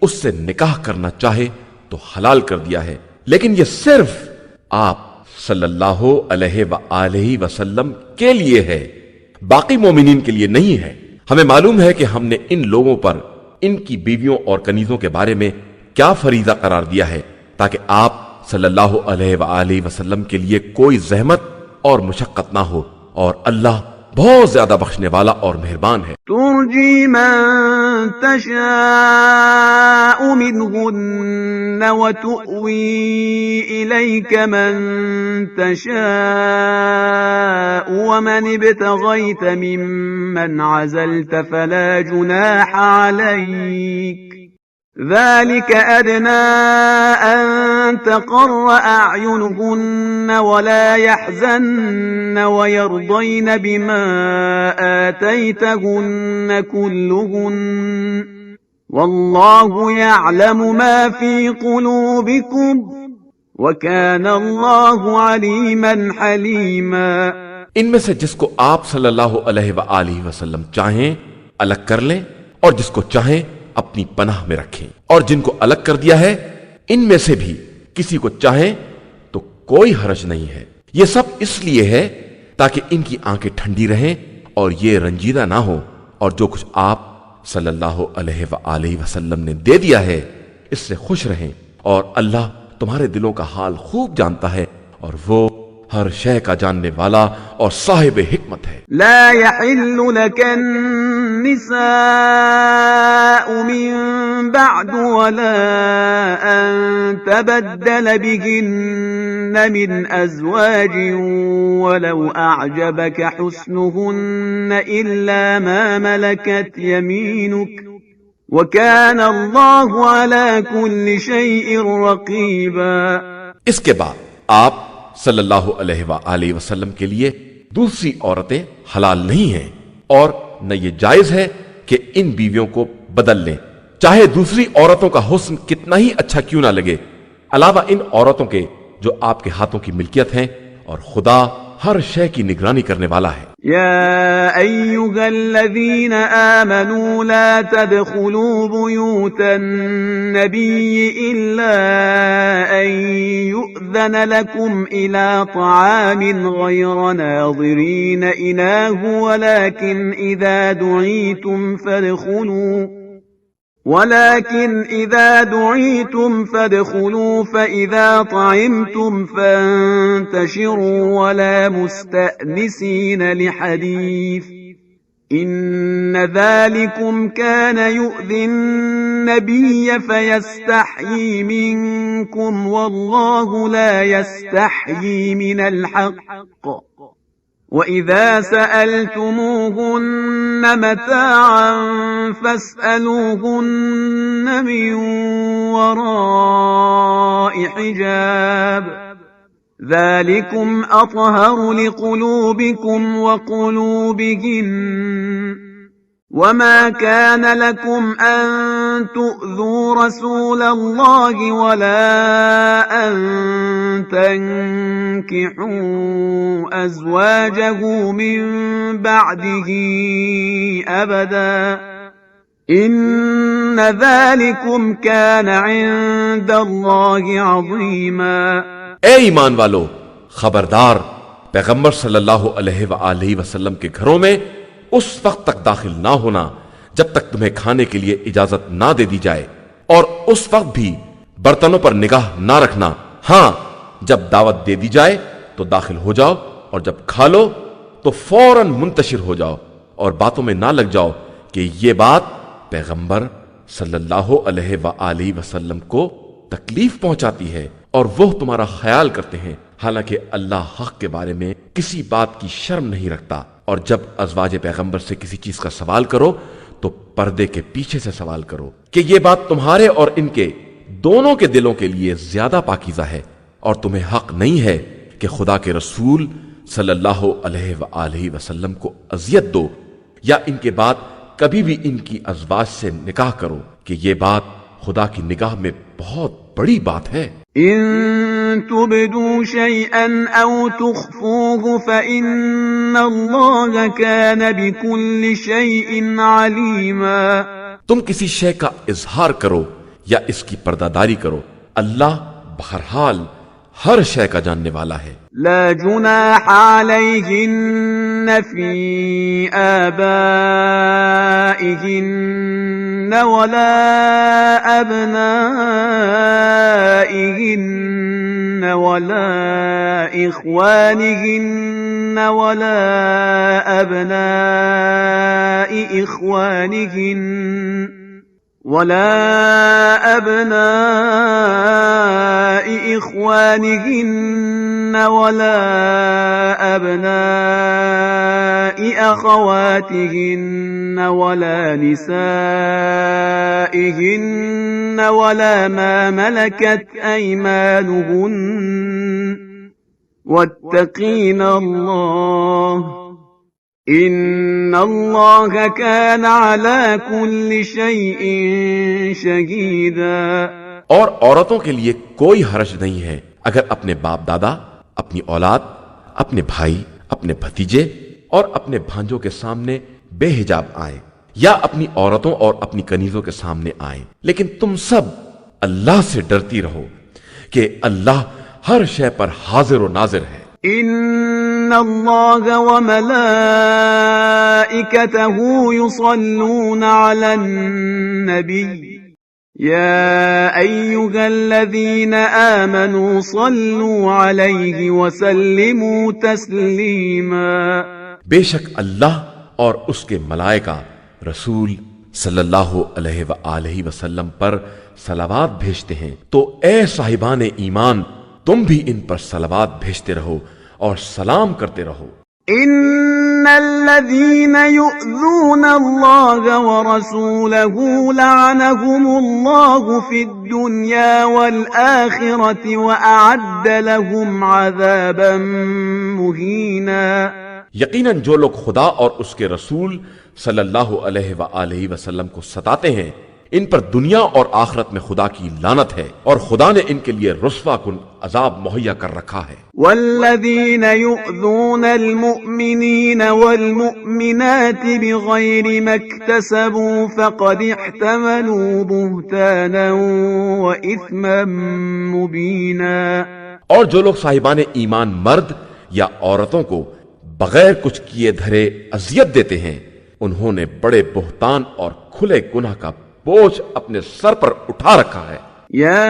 اس سے نکاح کرنا چاہے تو حلال کر دیا ہے، لیکن یہ صرف آپ صلی اللہ علیہ وآلہ وسلم کے لیے ہے، باقی مومنین کے لیے نہیں ہے۔ ہمیں معلوم ہے کہ ہم نے ان لوگوں پر ان کی بیویوں اور کنیزوں کے بارے میں کیا فریضہ قرار دیا ہے، تاکہ آپ صلی اللہ علیہ وآلہ وسلم کے لیے کوئی زحمت اور مشقت نہ ہو، اور اللہ بہت زیادہ بخشنے والا اور مہربان ہے۔ ترجی من تشاء منهن وتؤوي إليك من تشاء ومن ابتغيت ممن عزلت فلا جناح عليك ذلك أدنى أن تقر أعينهن ولا يحزن ويرضين بما آتيتهن كلهن والله يعلم ما في قلوبكم وكان الله عليما حليما. ان میں سے جس کو آپ صلی اللہ علیہ وآلہ وسلم چاہیں الگ کر لیں اور جس کو چاہیں اپنی پناہ میں رکھیں، اور جن کو الگ کر دیا ہے ان میں سے بھی کسی کو چاہیں تو کوئی حرج نہیں ہے. یہ سب اس لیے ہے تاکہ ان کی آنکھیں ٹھنڈی رہیں اور یہ رنجیدہ نہ ہو، اور جو کچھ آپ صلی اللہ علیہ وآلہ وسلم نے دے دیا ہے اس سے خوش رہیں، اور اللہ تمہارے دلوں کا حال خوب جانتا ہے اور وہ ہر شے کا جاننے والا اور صاحب حکمت ہے. لا يحل لك النساء من بعد ولا أن تبدل بهن من أزواج ولو أعجبك حسنهن إلا ما ملكت يمينك وكان الله على كل شيء رقيبا. اس کے بعد آپ صلی اللہ علیہ وآلہ وسلم کے لیے دوسری عورتیں حلال نہیں ہیں، اور نہ یہ جائز ہے کہ ان بیویوں کو بدل لیں، چاہے دوسری عورتوں کا حسن کتنا ہی اچھا کیوں نہ لگے، علاوہ ان عورتوں کے جو آپ کے ہاتھوں کی ملکیت ہیں، اور خدا ہر شے کی نگرانی کرنے والا ہے. يا أيها الذين آمنوا لا تدخلوا بيوت النبي إلا أن يؤذن لكم إلى طعام غير ناظرين إناه ولكن إذا دعيتم فادخلوا فإذا طعمتم فانتشروا ولا مستأنسين لحديث إن ذلكم كان يؤذي النبي فيستحيي منكم والله لا يستحيي من الحق وَإِذَا سَأَلْتُمُوهُنَّ مَتَاعًا فَاسْأَلُوهُنَّ مِنْ وَرَاءِ حِجَابٍ ذَلِكُمْ أَطْهَرُ لِقُلُوبِكُمْ وَقُلُوبِهِنَّ وَمَا كَانَ لَكُمْ أَن تُؤْذُوا رَسُولَ اللَّهِ وَلَا أَن تَنكِحُوا أَزْوَاجَهُ مِن بَعْدِهِ أَبَدًا إِنَّ ذَلِكُمْ كَانَ عِندَ اللَّهِ عَظِيمًا. اے ایمان والو، خبردار، پیغمبر صلی اللہ علیہ وآلہ وسلم کے گھروں میں اس وقت تک داخل نہ ہونا جب تک تمہیں کھانے کے لیے اجازت نہ دے دی جائے، اور اس وقت بھی برتنوں پر نگاہ نہ رکھنا. ہاں، جب دعوت دے دی جائے تو داخل ہو جاؤ، اور جب کھا لو تو فوراً منتشر ہو جاؤ، اور باتوں میں نہ لگ جاؤ کہ یہ بات پیغمبر صلی اللہ علیہ وآلہ وسلم کو تکلیف پہنچاتی ہے اور وہ تمہارا خیال کرتے ہیں، حالانکہ اللہ حق کے بارے میں کسی بات کی شرم نہیں رکھتا. اور جب ازواج پیغمبر سے کسی چیز کا سوال کرو تو پردے کے پیچھے سے سوال کرو کہ یہ بات تمہارے اور ان کے دونوں کے دلوں کے لیے زیادہ پاکیزہ ہے، اور تمہیں حق نہیں ہے کہ خدا کے رسول صلی اللہ علیہ وآلہ وسلم کو اذیت دو یا ان کے بعد کبھی بھی ان کی ازواج سے نکاح کرو، کہ یہ بات خدا کی نگاہ میں بہت بڑی بات ہے. إن تبدوا شيئا أو تخفوه فإن الله كان بكل شيء عليما. تم کسی شے کا اظہار کرو یا اس کی پردہ داری کرو، اللہ بہرحال ہر شے کا جاننے والا ہے. لا جناح عليهن في آبائهن ولا أبنائهن ولا إخوانهن ولا أبناء إخوانهن ولا أبناء إخوانهن ولا أبناء أخواتهن ولا نسائهن ولا ما ملكت أيمانهن واتقين الله ان اللہ کان علی کل شیء شہیدا۔ اور عورتوں کے لیے کوئی حرج نہیں ہے اگر اپنے باپ دادا، اپنی اولاد، اپنے بھائی، اپنے بھتیجے اور اپنے بھانجوں کے سامنے بے حجاب آئیں یا اپنی عورتوں اور اپنی کنیزوں کے سامنے آئیں، لیکن تم سب اللہ سے ڈرتی رہو کہ اللہ ہر شے پر حاضر و ناظر ہے۔ ان اللہ وملائکتہ یصلون علی النبی یا ایہا الذین آمنوا صلوا علیہ وسلموا تسلیما۔ بے شک اللہ اور اس کے ملائکہ رسول صلی اللہ علیہ وآلہ وسلم پر صلوات بھیجتے ہیں، تو اے صاحبان ایمان تم بھی ان پر صلوات بھیجتے رہو اور سلام کرتے رہو۔ ان الذين يؤذون الله ورسوله لعنهم الله في الدنيا والآخرة وأعد لهم عذابا مهينا۔ یقیناً جو لوگ خدا اور اس کے رسول صلی اللہ علیہ وآلہ وسلم کو ستاتے ہیں ان پر دنیا اور آخرت میں خدا کی لعنت ہے، اور خدا نے ان کے لیے رسوا کن عذاب مہیا کر رکھا ہے۔ والذین یؤذون المؤمنین والمؤمنات بغیر ما اکتسبوا فقد احتملوا بہتانا واثما مبینا۔ اور جو لوگ صاحبان ایمان مرد یا عورتوں کو بغیر کچھ کیے دھرے اذیت دیتے ہیں انہوں نے بڑے بہتان اور کھلے گناہ کا بوجھ اپنے سر پر اٹھا رکھا ہے۔ یا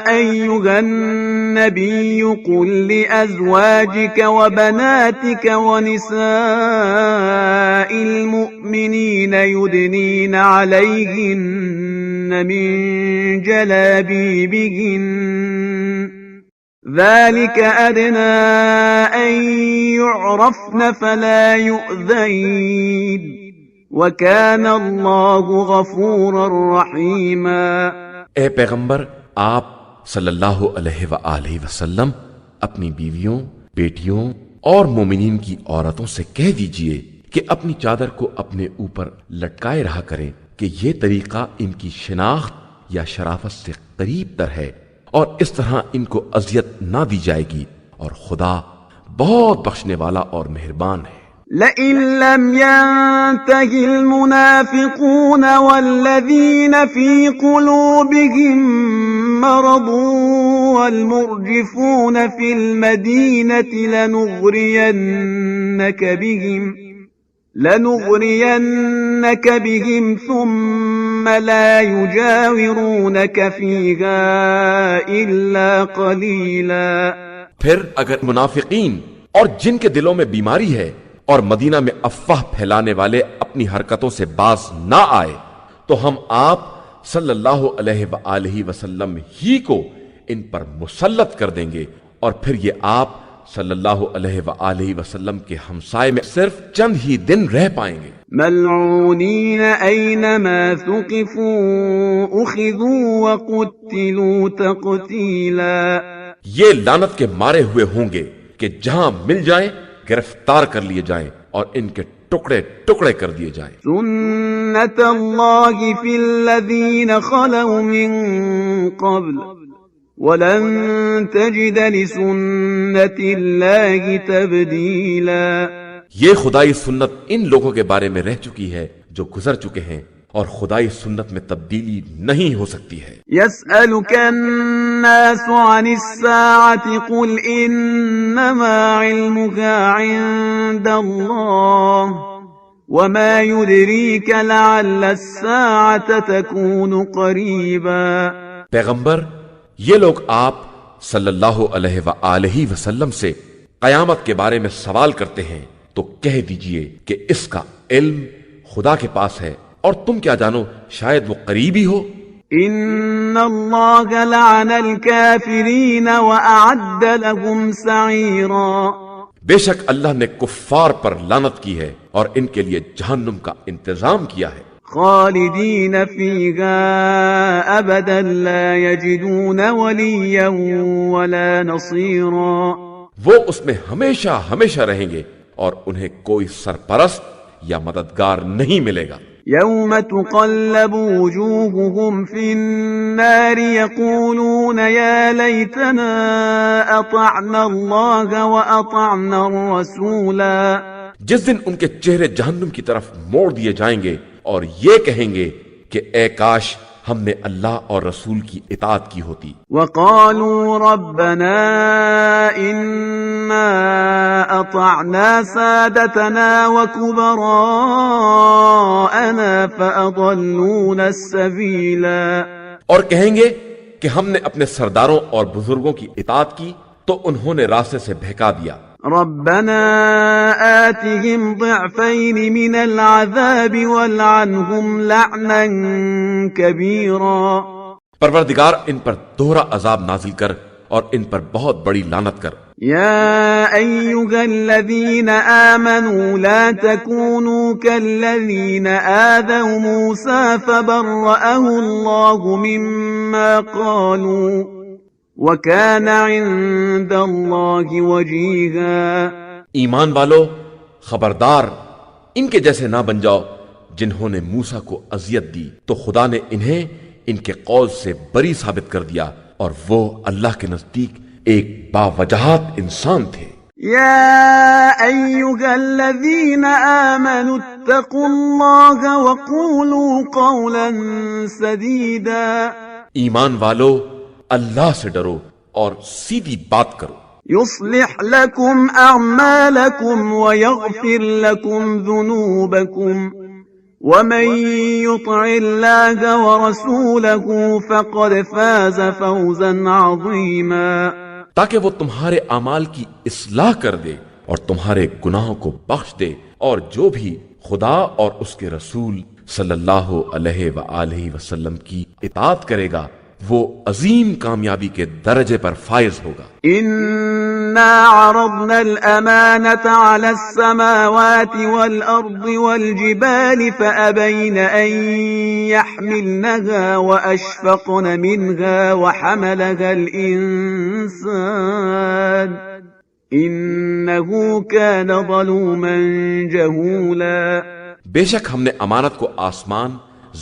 ایھا النبی قل لأزواجک وبناتک ونساء المؤمنین یدنین علیہن من جلابیبہن ذلك أدنى أن يعرفن فلا يؤذين وكان الله غفورا رحيما۔ اے پیغمبر آپ صلی اللہ علیہ وآلہ وسلم اپنی بیویوں، بیٹیوں اور مومنین کی عورتوں سے کہہ دیجئے کہ اپنی چادر کو اپنے اوپر لٹکائے رہا کریں کہ یہ طریقہ ان کی شناخت یا شرافت سے قریب تر ہے، اور اس طرح ان کو اذیت نہ دی جائے گی، اور خدا بہت بخشنے والا اور مہربان ہے۔ لئن لم ينته المنافقون والذين في قلوبهم مرض والمرجفون في المدينة لنغرينك بهم ثم لا يجاورونك فيها إلا قليلا۔ پھر اگر منافقین اور جن کے دلوں میں بیماری ہے اور مدینہ میں افواہ پھیلانے والے اپنی حرکتوں سے باز نہ آئے تو ہم آپ صلی اللہ علیہ وآلہ وسلم ہی کو ان پر مسلط کر دیں گے، اور پھر یہ آپ صلی اللہ علیہ وآلہ وسلم کے ہمسائے میں صرف چند ہی دن رہ پائیں گے۔ ملعونین اینما ثقفوا اخذوا وقتلوا تقتیلا۔ یہ لعنت کے مارے ہوئے ہوں گے کہ جہاں مل جائیں گرفتار کر لیے جائیں اور ان کے ٹکڑے ٹکڑے کر دیے جائیں۔ سنت اللہ فی الذین خلوا من قبل وَلَن تَجِدَ لِسُنَّتِ اللَّهِ تَبْدِيلًا۔ یہ خدائی سنت ان لوگوں کے بارے میں رہ چکی ہے جو گزر چکے ہیں، اور خدائی سنت میں تبدیلی نہیں ہو سکتی ہے۔ يَسْأَلُكَ النَّاسُ عَنِ السَّاعَةِ قُلْ إِنَّمَا عِلْمُهَا عِندَ اللَّهِ وَمَا يُدْرِيكَ لَعَلَّ السَّاعَةَ تَكُونُ قَرِيبًا۔ پیغمبر یہ لوگ آپ صلی اللہ علیہ وآلہ وسلم سے قیامت کے بارے میں سوال کرتے ہیں تو کہہ دیجئے کہ اس کا علم خدا کے پاس ہے، اور تم کیا جانو شاید وہ قریب ہی ہو۔ ان اللہ لعن الكافرین واعد لهم سعیرا، بے شک اللہ نے کفار پر لعنت کی ہے اور ان کے لیے جہنم کا انتظام کیا ہے، خالدین فیہا ابدا لا یجدون ولیا ولا نصیرا، وہ اس میں ہمیشہ ہمیشہ رہیں گے اور انہیں کوئی سرپرست یا مددگار نہیں ملے گا۔ یوم تقلب وجوہہم فی النار یقولون یا لیتنا اطعنا اللہ واطعنا الرسولا، جس دن ان کے چہرے جہنم کی طرف موڑ دیے جائیں گے اور یہ کہیں گے کہ اے کاش ہم نے اللہ اور رسول کی اطاعت کی ہوتی۔ وقالوا ربنا انا اطعنا سادتنا وكبراءنا فاضلونا السبيلا، اور کہیں گے کہ ہم نے اپنے سرداروں اور بزرگوں کی اطاعت کی تو انہوں نے راستے سے بہکا دیا۔ ربنا آتهم ضعفين من العذاب والعنهم لعنا كبيرا، پروردگار ان پر دوہرا عذاب نازل کر اور ان پر بہت بڑی لعنت کر۔ يا أيها الذين آمنوا لا تكونوا كالذين آذوا موسى فبرأه الله مما قالوا وَكَانَ عِندَ اللَّهِ وَجِيهًا، ایمان والو خبردار ان کے جیسے نہ بن جاؤ جنہوں نے موسیٰ کو اذیت دی تو خدا نے انہیں ان کے قول سے بری ثابت کر دیا اور وہ اللہ کے نزدیک ایک باوجہات انسان تھے۔ يا أيها الذين آمنوا اتقوا الله وقولوا قولا سديدا، ایمان والو اللہ سے ڈرو اور سیدھی بات کرو۔ يصلح لكم أعمالكم ويغفر لكم ذنوبكم ومن يطع الله ورسوله فقد فاز فوزا عظيما، تاکہ وہ تمہارے اعمال کی اصلاح کر دے اور تمہارے گناہوں کو بخش دے، اور جو بھی خدا اور اس کے رسول صلی اللہ علیہ وآلہ وسلم کی اطاعت کرے گا وہ عظیم کامیابی کے درجے پر فائز ہوگا۔ إنا عرضنا الأمانة على السماوات والأرض والجبال فأبين أن يحملنها وأشفقن منها وحملها الإنسان إنه كان ظلوما جهولا، بے شک ہم نے امانت کو آسمان،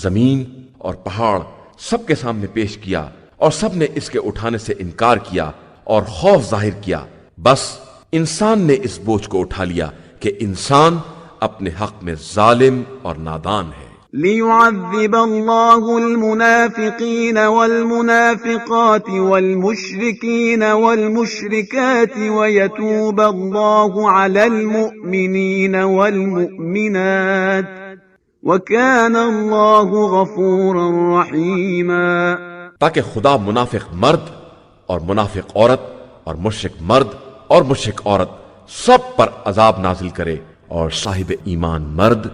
زمین اور پہاڑ سب کے سامنے پیش کیا اور سب نے اس کے اٹھانے سے انکار کیا اور خوف ظاہر کیا، بس انسان نے اس بوجھ کو اٹھا لیا کہ انسان اپنے حق میں ظالم اور نادان ہے۔ ليعذب الله المنافقين والمنافقات والمشركين والمشركات ويتوب الله على المؤمنين والمؤمنات وَكَانَ اللَّهُ غَفُورًا رَحِيمًا، تاکہ خدا منافق مرد اور منافق عورت اور مشرک مرد اور مشرک عورت سب پر عذاب نازل کرے اور صاحب ایمان مرد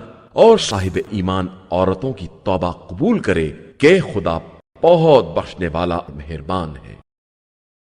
اور صاحب ایمان عورتوں کی توبہ قبول کرے کہ خدا بہت بخشنے والا مہربان ہے۔